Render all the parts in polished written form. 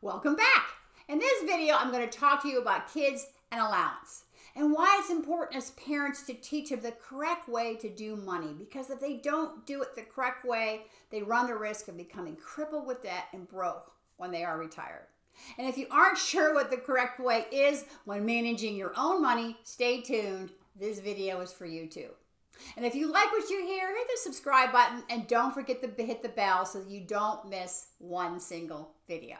Welcome back. In this video, I'm going to talk to you about kids and allowance and why it's important as parents to teach them the correct way to do money, because if they don't do it the correct way, they run the risk of becoming crippled with debt and broke when they are retired. And if you aren't sure what the correct way is when managing your own money, stay tuned. This video is for you too. And if you like what you hear, hit the subscribe button and don't forget to hit the bell so that you don't miss one single video.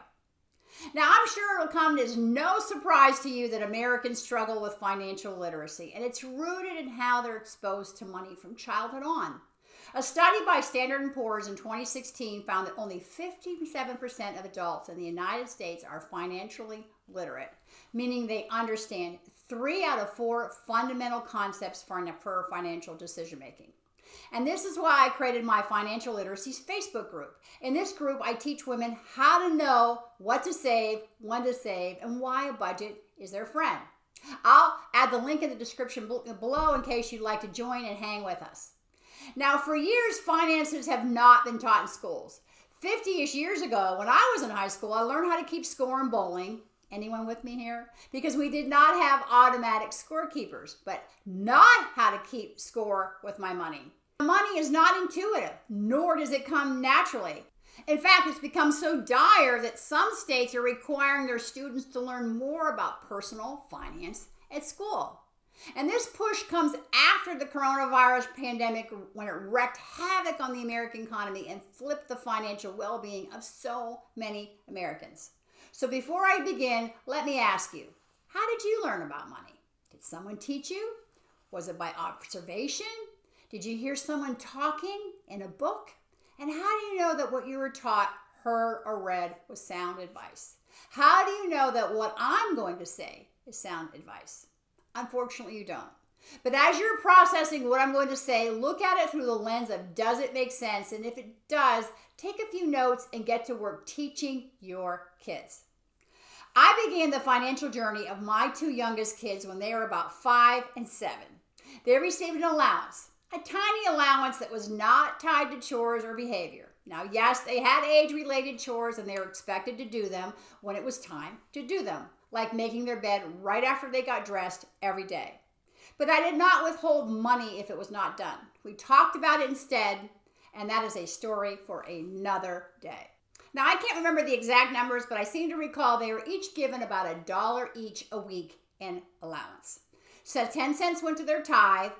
Now, I'm sure it'll come as no surprise to you that Americans struggle with financial literacy, and it's rooted in how they're exposed to money from childhood on. A study by Standard & Poor's in 2016 found that only 57% of adults in the United States are financially literate, meaning they understand 3 out of 4 fundamental concepts for financial decision making. And this is why I created my Financial Literacies Facebook group. In this group, I teach women how to know what to save, when to save, and why a budget is their friend. I'll add the link in the description below in case you'd like to join and hang with us. Now, for years, finances have not been taught in schools. 50-ish years ago, when I was in high school, I learned how to keep score in bowling. Anyone with me here? Because we did not have automatic scorekeepers, but not how to keep score with my money. Money is not intuitive, nor does it come naturally. In fact, it's become so dire that some states are requiring their students to learn more about personal finance at school. And this push comes after the coronavirus pandemic, when it wreaked havoc on the American economy and flipped the financial well-being of so many Americans. So before I begin, let me ask you, how did you learn about money? Did someone teach you? Was it by observation? Did you hear someone talking in a book? And how do you know that what you were taught, heard, or read was sound advice? How do you know that what I'm going to say is sound advice? Unfortunately, you don't. But as you're processing what I'm going to say, look at it through the lens of, does it make sense? And if it does, take a few notes and get to work teaching your kids. I began the financial journey of my 2 youngest kids when they were about 5 and 7. They received an allowance, a tiny allowance that was not tied to chores or behavior. Now, yes, they had age-related chores and they were expected to do them when it was time to do them, like making their bed right after they got dressed every day. But I did not withhold money if it was not done. We talked about it instead, and that is a story for another day. Now, I can't remember the exact numbers, but I seem to recall they were each given about $1 each a week in allowance. So 10 cents went to their tithe,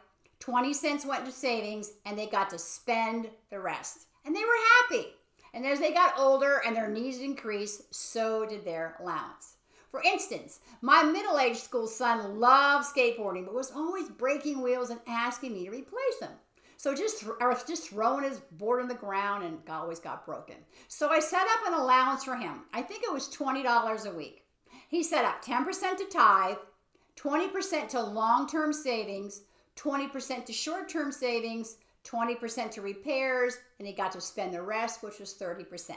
20 cents went to savings, and they got to spend the rest. And they were happy. And as they got older and their needs increased, so did their allowance. For instance, my middle-aged school son loved skateboarding, but was always breaking wheels and asking me to replace them. So I was just throwing his board on the ground and always got broken. So I set up an allowance for him. I think it was $20 a week. He set up 10% to tithe, 20% to long-term savings, 20% to short-term savings, 20% to repairs, and he got to spend the rest, which was 30%.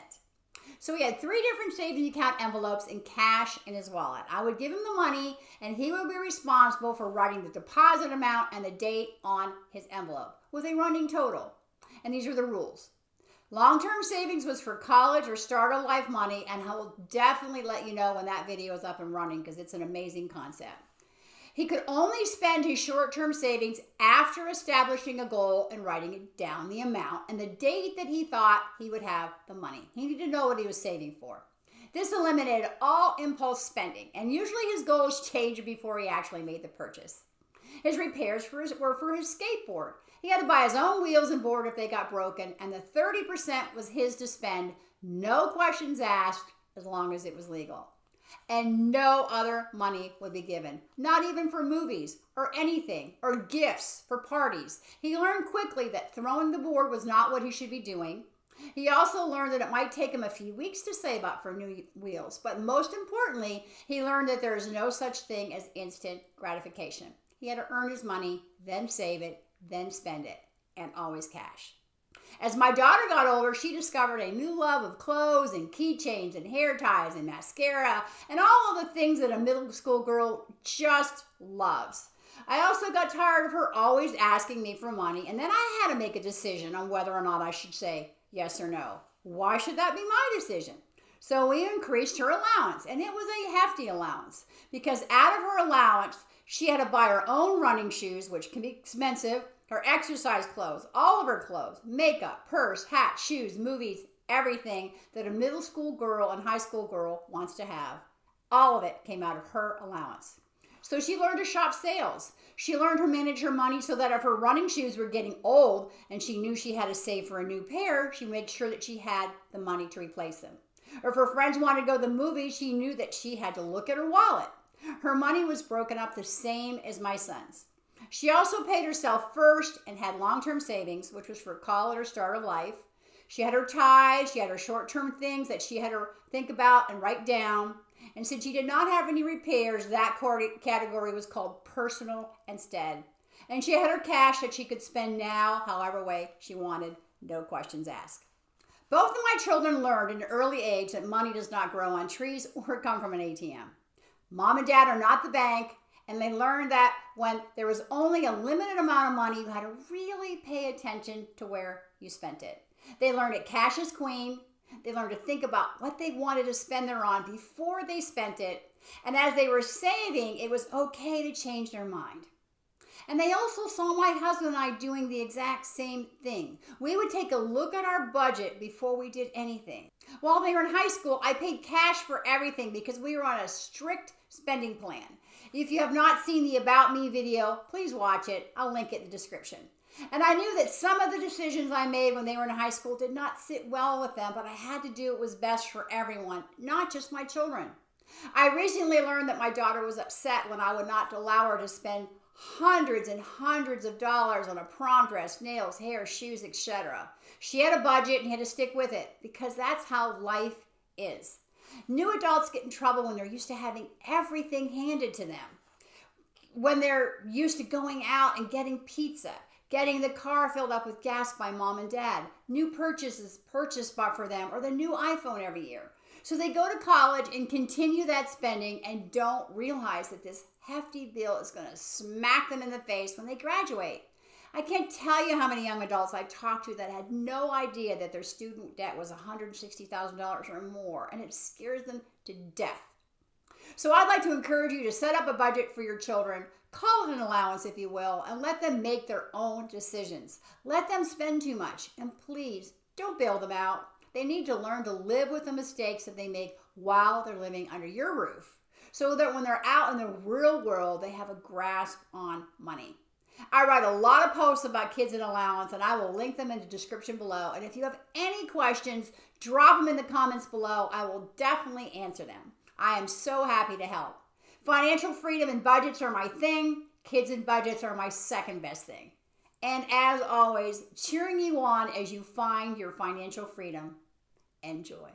So he had 3 different savings account envelopes and cash in his wallet. I would give him the money, and he would be responsible for writing the deposit amount and the date on his envelope with a running total. And these are the rules. Long-term savings was for college or start of life money, and I will definitely let you know when that video is up and running because it's an amazing concept. He could only spend his short-term savings after establishing a goal and writing it down, the amount and the date that he thought he would have the money. He needed to know what he was saving for. This eliminated all impulse spending, and usually his goals changed before he actually made the purchase. His repairs were for his skateboard. He had to buy his own wheels and board if they got broken, and the 30% was his to spend, no questions asked, as long as it was legal. And no other money would be given, not even for movies or anything, or gifts for parties. He learned quickly that throwing the board was not what he should be doing. He also learned that it might take him a few weeks to save up for new wheels, but most importantly, he learned that there is no such thing as instant gratification. He had to earn his money, then save it, then spend it, and always cash. As my daughter got older, she discovered a new love of clothes and keychains and hair ties and mascara and all of the things that a middle school girl just loves. I also got tired of her always asking me for money, and then I had to make a decision on whether or not I should say yes or no. Why should that be my decision? So we increased her allowance, and it was a hefty allowance because out of her allowance, she had to buy her own running shoes, which can be expensive, her exercise clothes, all of her clothes, makeup, purse, hat, shoes, movies, everything that a middle school girl and high school girl wants to have. All of it came out of her allowance. So she learned to shop sales. She learned to manage her money so that if her running shoes were getting old and she knew she had to save for a new pair, she made sure that she had the money to replace them. Or if her friends wanted to go to the movies, she knew that she had to look at her wallet. Her money was broken up the same as my son's. She also paid herself first and had long-term savings, which was for college or start of life. She had her ties, she had her short-term things that she had to think about and write down. And since she did not have any repairs, that category was called personal instead. And she had her cash that she could spend now, however way she wanted, no questions asked. Both of my children learned at an early age that money does not grow on trees or come from an ATM. Mom and dad are not the bank, and they learned that when there was only a limited amount of money, you had to really pay attention to where you spent it. They learned that cash is queen. They learned to think about what they wanted to spend their on before they spent it. And as they were saving, it was okay to change their mind. And they also saw my husband and I doing the exact same thing. We would take a look at our budget before we did anything. While they were in high school, I paid cash for everything because we were on a strict spending plan. If you have not seen the About Me video, please watch it. I'll link it in the description. And I knew that some of the decisions I made when they were in high school did not sit well with them, but I had to do what was best for everyone, not just my children. I recently learned that my daughter was upset when I would not allow her to spend hundreds and hundreds of dollars on a prom dress, nails, hair, shoes, etc. She had a budget and had to stick with it because that's how life is. New adults get in trouble when they're used to having everything handed to them. When they're used to going out and getting pizza, getting the car filled up with gas by mom and dad, new purchases purchased for them, or the new iPhone every year. So they go to college and continue that spending and don't realize that this hefty bill is going to smack them in the face when they graduate. I can't tell you how many young adults I talked to that had no idea that their student debt was $160,000 or more, and it scares them to death. So I'd like to encourage you to set up a budget for your children, call it an allowance if you will, and let them make their own decisions. Let them spend too much, and please don't bail them out. They need to learn to live with the mistakes that they make while they're living under your roof, so that when they're out in the real world, they have a grasp on money. I write a lot of posts about kids and allowance, and I will link them in the description below. And if you have any questions, drop them in the comments below. I will definitely answer them. I am so happy to help. Financial freedom and budgets are my thing. Kids and budgets are my second best thing. And as always, cheering you on as you find your financial freedom. Enjoy.